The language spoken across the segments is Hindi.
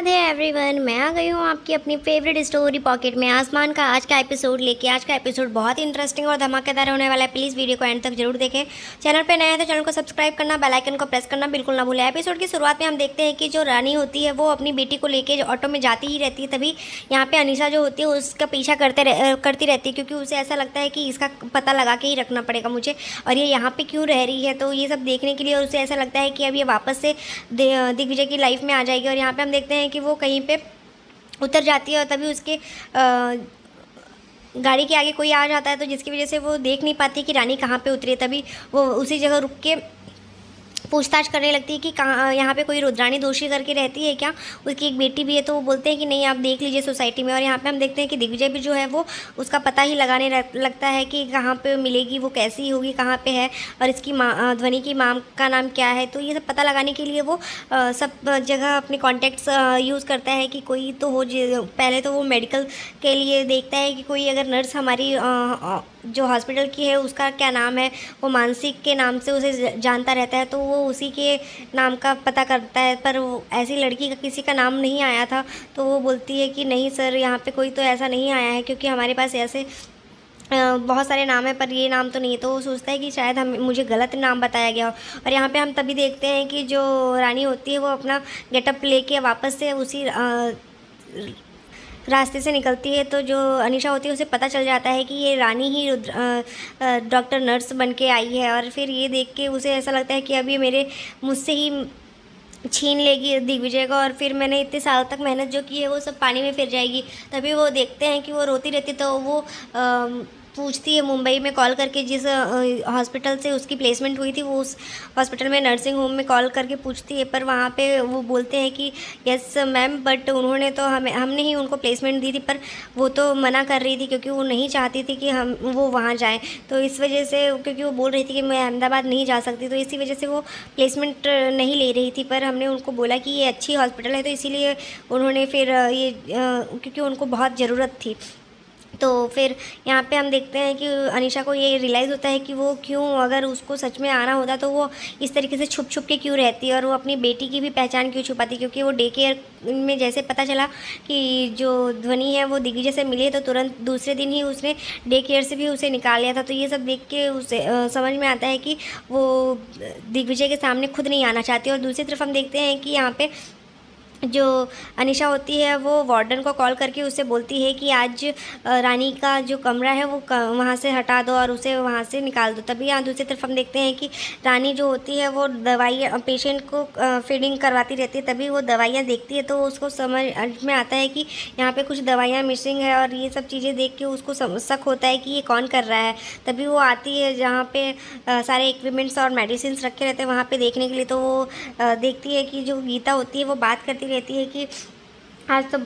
राधे एवरीवन, मैं आ गई हूँ आपकी अपनी फेवरेट स्टोरी पॉकेट में आसमान का आज का एपिसोड लेके। आज का एपिसोड बहुत ही इंटरेस्टिंग और धमाकेदार होने वाला है। प्लीज़ वीडियो को एंड तक जरूर देखें। चैनल पे नए हैं तो चैनल को सब्सक्राइब करना, बेल आइकन को प्रेस करना बिल्कुल ना भूलें। एपिसोड की शुरुआत में हम देखते हैं कि जो रानी होती है वो अपनी बेटी को लेके ऑटो में जाती ही रहती है। तभी यहाँ पे अनीशा जो होती है उसका पीछा करती रहती है, क्योंकि उसे ऐसा लगता है कि इसका पता लगा के ही रखना पड़ेगा मुझे, और ये यहाँ पे क्यों रह रही है। तो ये सब देखने के लिए उसे ऐसा लगता है कि अब ये वापस से दिग्विजय की लाइफ में आ जाएगी। और यहाँ पे हम देखते हैं कि वो कहीं पे उतर जाती है और तभी उसके गाड़ी के आगे कोई आ जाता है, तो जिसकी वजह से वो देख नहीं पाती कि रानी कहाँ पे उतरी है। तभी वो उसी जगह रुक के पूछताछ करने लगती है कि कहाँ यहाँ पे कोई रुद्राणी दोषी करके रहती है क्या, उसकी एक बेटी भी है। तो वो बोलते हैं कि नहीं, आप देख लीजिए सोसाइटी में। और यहाँ पे हम देखते हैं कि दिग्विजय भी जो है वो उसका पता ही लगाने लगता है कि कहाँ पे मिलेगी, वो कैसी होगी, कहाँ पे है, और इसकी माँ ध्वनि की माँ का नाम क्या है। तो ये सब पता लगाने के लिए वो सब जगह अपने कॉन्टैक्ट्स यूज़ करता है कि कोई तो हो। पहले तो वो मेडिकल के लिए देखता है कि कोई अगर नर्स हमारी जो हॉस्पिटल की है उसका क्या नाम है। वो मानसिक के नाम से उसे जानता रहता है, तो वो उसी के नाम का पता करता है। पर वो ऐसी लड़की का किसी का नाम नहीं आया था। तो वो बोलती है कि नहीं सर, यहाँ पे कोई तो ऐसा नहीं आया है, क्योंकि हमारे पास ऐसे बहुत सारे नाम है पर ये नाम तो नहीं है। तो वो सोचता है कि शायद मुझे गलत नाम बताया गया हो। और यहाँ पे हम तभी देखते हैं कि जो रानी होती है वो अपना गेटअप लेके वापस से उसी रास्ते से निकलती है। तो जो अनीशा होती है उसे पता चल जाता है कि ये रानी ही डॉक्टर नर्स बन के आई है। और फिर ये देख के उसे ऐसा लगता है कि अब ये मुझसे ही छीन लेगी दिग्विजय को, और फिर मैंने इतने साल तक मेहनत जो की है वो सब पानी में फिर जाएगी। तभी वो देखते हैं कि वो रोती रहती, तो वो पूछती है मुंबई में कॉल करके, जिस हॉस्पिटल से उसकी प्लेसमेंट हुई थी वो उस हॉस्पिटल में नर्सिंग होम में कॉल करके पूछती है। पर वहाँ पे वो बोलते हैं कि यस मैम, बट उन्होंने तो हमने ही उनको प्लेसमेंट दी थी, पर वो तो मना कर रही थी क्योंकि वो नहीं चाहती थी कि वो वहाँ जाएँ। तो इस वजह से, क्योंकि वो बोल रही थी कि मैं अहमदाबाद नहीं जा सकती, तो इसी वजह से वो प्लेसमेंट नहीं ले रही थी। पर हमने उनको बोला कि ये अच्छी हॉस्पिटल है, तो इसीलिए उन्होंने फिर क्योंकि उनको बहुत ज़रूरत थी। तो फिर यहाँ पे हम देखते हैं कि अनीशा को ये रियलाइज़ होता है कि वो क्यों, अगर उसको सच में आना होता तो वो इस तरीके से छुप छुप के क्यों रहती है, और वो अपनी बेटी की भी पहचान क्यों छुपाती। क्योंकि वो डे केयर में जैसे पता चला कि जो ध्वनि है वो दिग्विजय से मिली है, तो तुरंत दूसरे दिन ही उसने डे केयर से भी उसे निकाल लिया था। तो ये सब देख के उसे समझ में आता है कि वो दिग्विजय के सामने खुद नहीं आना चाहती। और दूसरी तरफ हम देखते हैं कि यहाँ पे जो अनीशा होती है वो वार्डन को कॉल करके उससे बोलती है कि आज रानी का जो कमरा है वो वहाँ से हटा दो और उसे वहाँ से निकाल दो। तभी यहाँ दूसरी तरफ हम देखते हैं कि रानी जो होती है वो दवाइयाँ पेशेंट को फीडिंग करवाती रहती है। तभी वो दवाइयाँ देखती है तो उसको समझ में आता है कि यहाँ पे कुछ दवाइयाँ मिसिंग है, और ये सब चीज़ें देख के उसको शक होता है कि ये कौन कर रहा है। तभी वो आती है जहाँ पे सारे इक्विपमेंट्स और मेडिसिन रखे रहते हैं वहाँ पर देखने के लिए। तो वो देखती है कि जो गीता होती है वो बात करती रहती है कि आज तो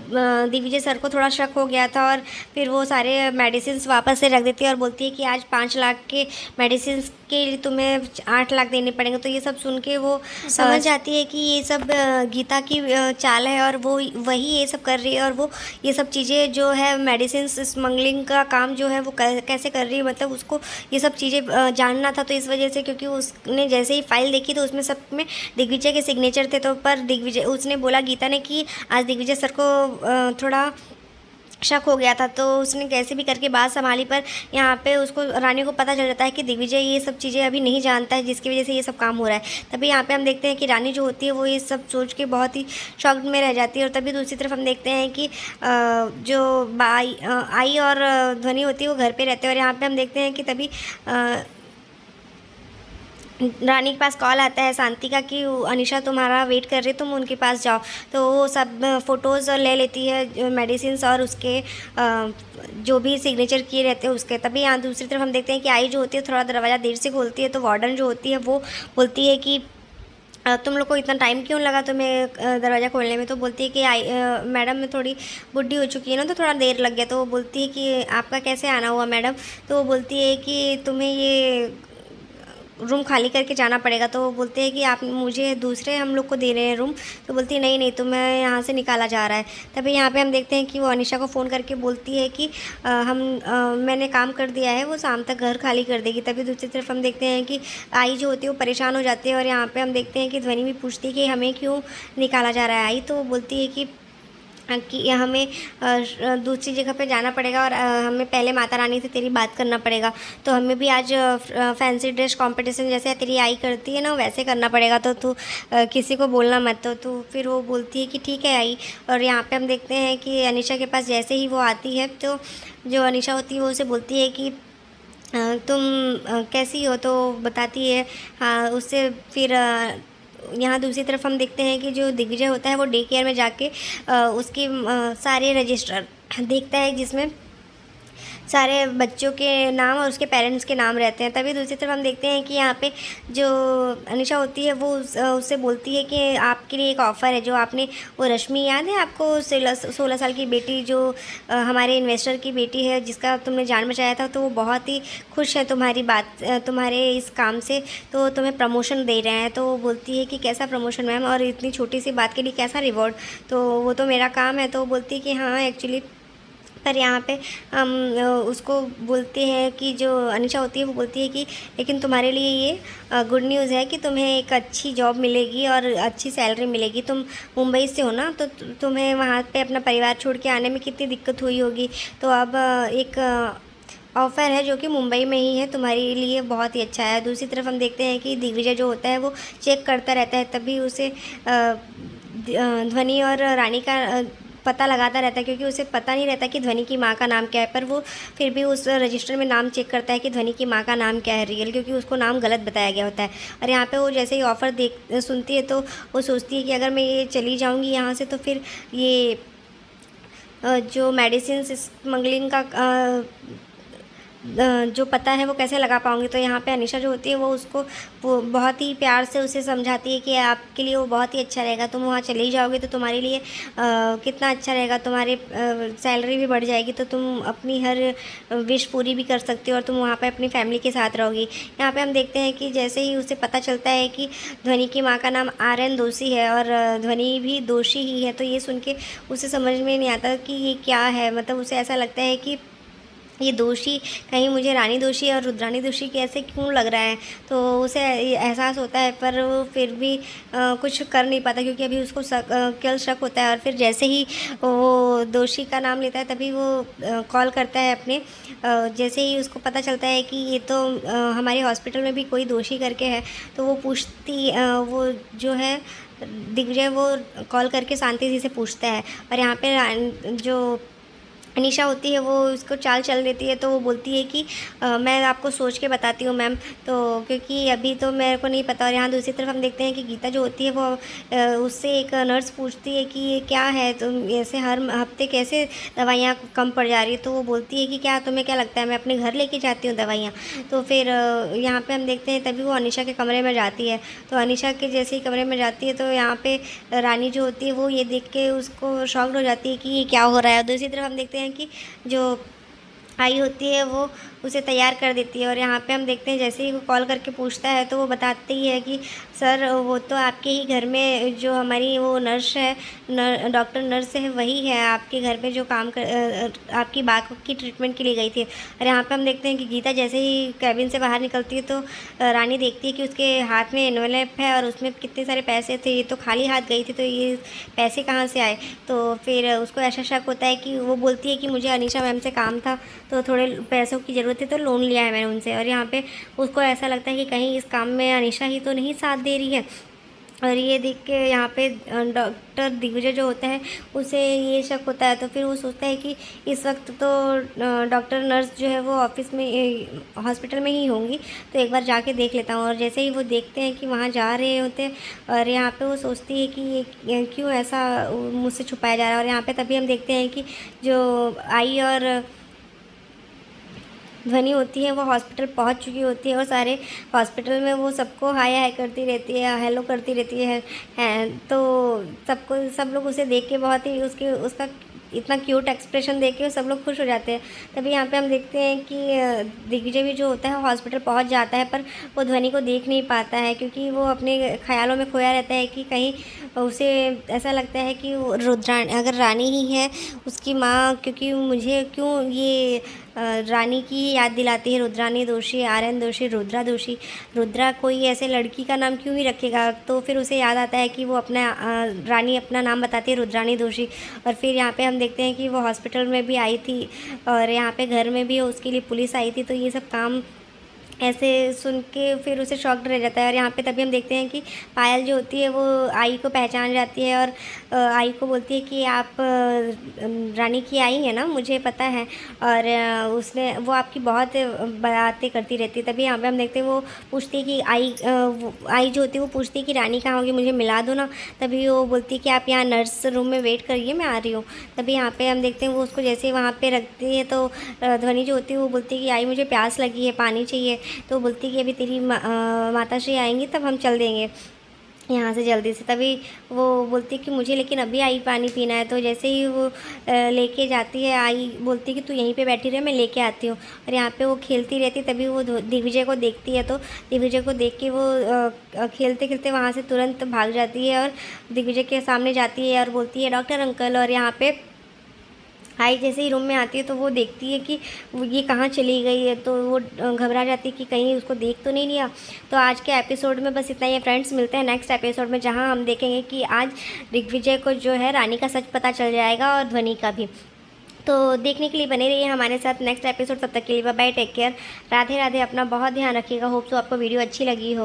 दिग्विजय सर को थोड़ा शक हो गया था, और फिर वो सारे मेडिसिन्स वापस से रख देती है और बोलती है कि आज 5 लाख के मेडिसिन्स के लिए तुम्हें 8 लाख देने पड़ेंगे। तो ये सब सुन के वो समझ जाती है कि ये सब गीता की चाल है, और वो वही ये सब कर रही है। और वो ये सब चीज़ें जो है मेडिसिन्स स्मगलिंग का काम जो है वो कैसे कर रही है, मतलब उसको ये सब चीज़ें जानना था। तो इस वजह से, क्योंकि उसने जैसे ही फाइल देखी तो उसमें सब में दिग्विजय के सिग्नेचर थे। तो पर दिग्विजय, उसने बोला गीता ने कि आज दिग्विजय सर को थोड़ा शक हो गया था, तो उसने कैसे भी करके बात संभाली। पर यहाँ पे उसको, रानी को पता चल जाता है कि दिग्विजय ये सब चीज़ें अभी नहीं जानता है, जिसकी वजह से ये सब काम हो रहा है। तभी यहाँ पे हम देखते हैं कि रानी जो होती है वो ये सब सोच के बहुत ही शॉक्ड में रह जाती है। और तभी दूसरी तरफ हम देखते हैं कि जो आई और ध्वनि होती है वो घर पर रहते हैं। और यहाँ पर हम देखते हैं कि तभी रानी के पास कॉल आता है शांति का कि अनीशा तुम्हारा वेट कर रही है, तुम उनके पास जाओ। तो वो सब फ़ोटोज़ ले लेती है मेडिसिन्स और उसके जो भी सिग्नेचर किए रहते हैं उसके। तभी यहाँ दूसरी तरफ हम देखते हैं कि आई जो होती है थोड़ा दरवाज़ा देर से खोलती है। तो वार्डन जो होती है वो बोलती है कि तुम लोग को इतना टाइम क्यों लगा तुम्हें दरवाज़ा खोलने में। तो बोलती है कि मैडम मैं थोड़ी बुढ़ी हो चुकी है ना, तो थोड़ा देर लग गया। तो वो बोलती है कि आपका कैसे आना हुआ मैडम। तो वो बोलती है कि तुम्हें ये रूम खाली करके जाना पड़ेगा। तो बोलते हैं कि आप मुझे दूसरे हम लोग को दे रहे हैं रूम। तो बोलती है नहीं नहीं, तो मैं यहाँ से निकाला जा रहा है। तभी यहाँ पे हम देखते हैं कि वो अनीशा को फ़ोन करके बोलती है कि मैंने काम कर दिया है, वो शाम तक घर खाली कर देगी। तभी दूसरी तरफ हम देखते हैं कि आई जो होती है वो परेशान हो जाती है। और यहाँ पर हम देखते हैं कि ध्वनि भी पूछती है कि हमें क्यों निकाला जा रहा है आई। तो वो बोलती है कि कि हमें दूसरी जगह पे जाना पड़ेगा और हमें पहले माता रानी से तेरी बात करना पड़ेगा। तो हमें भी आज फैंसी ड्रेस कंपटीशन जैसे तेरी आई करती है ना वैसे करना पड़ेगा, तो तू किसी को बोलना मत। तो फिर वो बोलती है कि ठीक है आई। और यहाँ पे हम देखते हैं कि अनीशा के पास जैसे ही वो आती है तो जो अनीशा होती है वो उसे बोलती है कि तुम कैसी हो, तो बताती है। हाँ, उससे फिर यहाँ दूसरी तरफ हम देखते हैं कि जो दिग्विजय होता है वो डे केयर में जाके उसकी सारे रजिस्टर देखता है जिसमें सारे बच्चों के नाम और उसके पेरेंट्स के नाम रहते हैं। तभी दूसरी तरफ हम देखते हैं कि यहाँ पे जो अनीशा होती है वो उससे बोलती है कि आपके लिए एक ऑफ़र है। जो आपने वो रश्मि याद है आपको, 16 साल की बेटी जो हमारे इन्वेस्टर की बेटी है जिसका तुमने जान बचाया था, तो वो बहुत ही खुश है तुम्हारे इस काम से, तो तुम्हें प्रमोशन दे रहे हैं। तो वो बोलती है कि कैसा प्रमोशन मैम, और इतनी छोटी सी बात के लिए कैसा रिवॉर्ड, तो वो तो मेरा काम है। तो वो बोलती है कि हाँ एक्चुअली, पर यहाँ पे हम उसको बोलते हैं कि जो अनीशा होती है वो बोलती है कि लेकिन तुम्हारे लिए ये गुड न्यूज़ है कि तुम्हें एक अच्छी जॉब मिलेगी और अच्छी सैलरी मिलेगी। तुम मुंबई से हो ना, तो तुम्हें वहाँ पे अपना परिवार छोड़ के आने में कितनी दिक्कत हुई होगी। तो अब एक ऑफ़र है जो कि मुंबई में ही है, तुम्हारे लिए बहुत ही अच्छा है। दूसरी तरफ हम देखते हैं कि दिग्विजय जो होता है वो चेक करता रहता है, तभी उसे ध्वनि और रानी का पता लगाता रहता है, क्योंकि उसे पता नहीं रहता कि ध्वनि की माँ का नाम क्या है। पर वो फिर भी उस रजिस्टर में नाम चेक करता है कि ध्वनि की माँ का नाम क्या है रियल, क्योंकि उसको नाम गलत बताया गया होता है। और यहाँ पे वो जैसे ही ऑफ़र सुनती है तो वो सोचती है कि अगर मैं ये चली जाऊँगी यहाँ से तो फिर ये जो मेडिसिन स्मगलिंग का जो पता है वो कैसे लगा पाऊँगी। तो यहाँ पे अनीशा जो होती है वो उसको वो बहुत ही प्यार से उसे समझाती है कि आपके लिए वो बहुत ही अच्छा रहेगा, तुम वहाँ चले जाओगे तो तुम्हारे लिए कितना अच्छा रहेगा, तुम्हारे सैलरी भी बढ़ जाएगी, तो तुम अपनी हर विश पूरी भी कर सकती हो और तुम वहाँ पे अपनी फैमिली के साथ रहोगी। यहाँ पे हम देखते हैं कि जैसे ही उसे पता चलता है कि ध्वनि की माँ का नाम आर्यन दोषी है और ध्वनि भी दोषी ही है, तो ये सुन के उसे समझ में नहीं आता कि ये क्या है। मतलब उसे ऐसा लगता है कि ये दोषी कहीं मुझे रानी दोषी और रुद्रानी दोषी के ऐसे क्यों लग रहा है। तो उसे एहसास होता है, पर वो फिर भी कुछ कर नहीं पाता, क्योंकि अभी उसको केवल शक होता है। और फिर जैसे ही वो दोषी का नाम लेता है तभी वो कॉल करता है अपने, जैसे ही उसको पता चलता है कि ये तो हमारे हॉस्पिटल में भी कोई दोषी करके है, तो वो पूछती वो जो है दिग्विजय वो कॉल करके शांति जी से पूछता है। और यहाँ पे जो अनीशा होती है वो उसको चाल चल देती है, तो वो बोलती है कि मैं आपको सोच के बताती हूँ मैम, तो क्योंकि अभी तो मेरे को नहीं पता। और यहाँ दूसरी तरफ हम देखते हैं कि गीता जो होती है वो उससे एक नर्स पूछती है कि ये क्या है, तुम ऐसे हर हफ्ते कैसे दवाइयाँ कम पड़ जा रही है। तो वो बोलती है कि क्या तुम्हें क्या लगता है मैं अपने घर लेके जाती हूँ दवाइयाँ। तो फिर यहाँ पर हम देखते हैं तभी वो अनीशा के कमरे में जाती है। तो अनीशा के जैसे ही कमरे में जाती है तो यहाँ पर रानी जो होती है वो ये देख के उसको शॉक्ड हो जाती है कि ये क्या हो रहा है। दूसरी तरफ हम देखते हैं कि जो आई होती है वो उसे तैयार कर देती है। और यहाँ पे हम देखते हैं जैसे ही वो कॉल करके पूछता है तो वो बताती ही है कि सर वो तो आपके ही घर में जो हमारी वो नर्स है, डॉक्टर नर्स है, वही है आपके घर पे जो काम कर आपकी बात की ट्रीटमेंट के लिए गई थी। और यहाँ पे हम देखते हैं कि गीता जैसे ही कैबिन से बाहर निकलती है तो रानी देखती है कि उसके हाथ में एनवेलप है और उसमें कितने सारे पैसे थे, ये तो खाली हाथ गई थी, तो ये पैसे कहाँ से आए। तो फिर उसको ऐसा शक होता है कि वो बोलती है कि मुझे अनीशा मैम से काम था, तो थोड़े पैसों की ज़रूरत थी तो लोन लिया है मैंने उनसे। और यहाँ पे उसको ऐसा लगता है कि कहीं इस काम में अनीशा ही तो नहीं साथ दे रही है। और ये देख के यहाँ पे डॉक्टर दिग्विजय जो होता है उसे ये शक होता है, तो फिर वो सोचता है कि इस वक्त तो डॉक्टर नर्स जो है वो ऑफिस में हॉस्पिटल में ही होंगी, तो एक बार जाके देख लेता हूँ। और जैसे ही वो देखते हैं कि वहाँ जा रहे होते हैं और यहाँ पे वो सोचती है कि ये क्यों ऐसा मुझसे छुपाया जा रहा है। और यहाँ पे तभी हम देखते हैं कि जो आई और ध्वनि होती है वो हॉस्पिटल पहुंच चुकी होती है और सारे हॉस्पिटल में वो सबको हाय हाय करती रहती है, हेलो करती रहती है। तो सब लोग उसे देख के बहुत ही उसका इतना क्यूट एक्सप्रेशन देख के सब लोग खुश हो जाते हैं। तभी यहाँ पे हम देखते हैं कि दिग्विजय भी जो होता है हॉस्पिटल पहुँच जाता है, पर वो ध्वनि को देख नहीं पाता है, क्योंकि वो अपने ख्यालों में खोया रहता है कि कहीं उसे ऐसा लगता है कि वो रुद्राणी अगर रानी ही है उसकी माँ, क्योंकि मुझे क्यों ये रानी की याद दिलाती है, रुद्रानी दोषी, आर्यन दोषी, रुद्रा दोषी। रुद्रा कोई ऐसे लड़की का नाम क्यों ही रखेगा? तो फिर उसे याद आता है कि वो अपना रानी अपना नाम बताती है रुद्रानी दोषी। और फिर यहाँ पे हम देखते हैं कि वो हॉस्पिटल में भी आई थी और यहाँ पे घर में भी उसके लिए पुलिस आई थी। तो ये सब काम ऐसे सुन के फिर उसे शॉक्ड रह जाता है। और यहाँ पे तभी हम देखते हैं कि पायल जो होती है वो आई को पहचान जाती है और आई को बोलती है कि आप रानी की आई है ना, मुझे पता है। और उसने वो आपकी बहुत बातें करती रहती है। तभी यहाँ पे हम देखते हैं वो पूछती है कि आई जो होती है वो पूछती है कि रानी कहाँ होगी, मुझे मिला दो ना। तभी वो बोलती है कि आप यहाँ नर्स रूम में वेट करिए, मैं आ रही हूँ। तभी यहाँ पे हम देखते हैं वो उसको जैसे वहाँ पे रखती है तो ध्वनि जो होती है वो बोलती है कि आई मुझे प्यास लगी है, पानी चाहिए। तो बोलती कि अभी तेरी माता श्री आएंगी तब हम चल देंगे यहाँ से जल्दी से। तभी वो बोलती कि मुझे लेकिन अभी आई पानी पीना है। तो जैसे ही वो लेके जाती है, आई बोलती कि तू यहीं पे बैठी रहे, मैं लेके आती हूँ। और यहाँ पे वो खेलती रहती। तभी वो दिग्विजय को देखती है तो दिग्विजय को देख के वो खेलते खेलते वहाँ से तुरंत भाग जाती है और दिग्विजय के सामने जाती है और बोलती है डॉक्टर अंकल। और यहाँ पे आई जैसे ही रूम में आती है तो वो देखती है कि वो ये कहाँ चली गई है। तो वो घबरा जाती है कि कहीं उसको देख तो नहीं लिया। तो आज के एपिसोड में बस इतना ही फ्रेंड्स, मिलते हैं नेक्स्ट एपिसोड में जहाँ हम देखेंगे कि आज दिग्विजय को जो है रानी का सच पता चल जाएगा और ध्वनि का भी। तो देखने के लिए बने रहिए हमारे साथ नेक्स्ट एपिसोड। तब तक के लिए bye bye, take care, Radhe Radhe, अपना बहुत ध्यान रखिएगा। होप सो आपको वीडियो अच्छी लगी हो।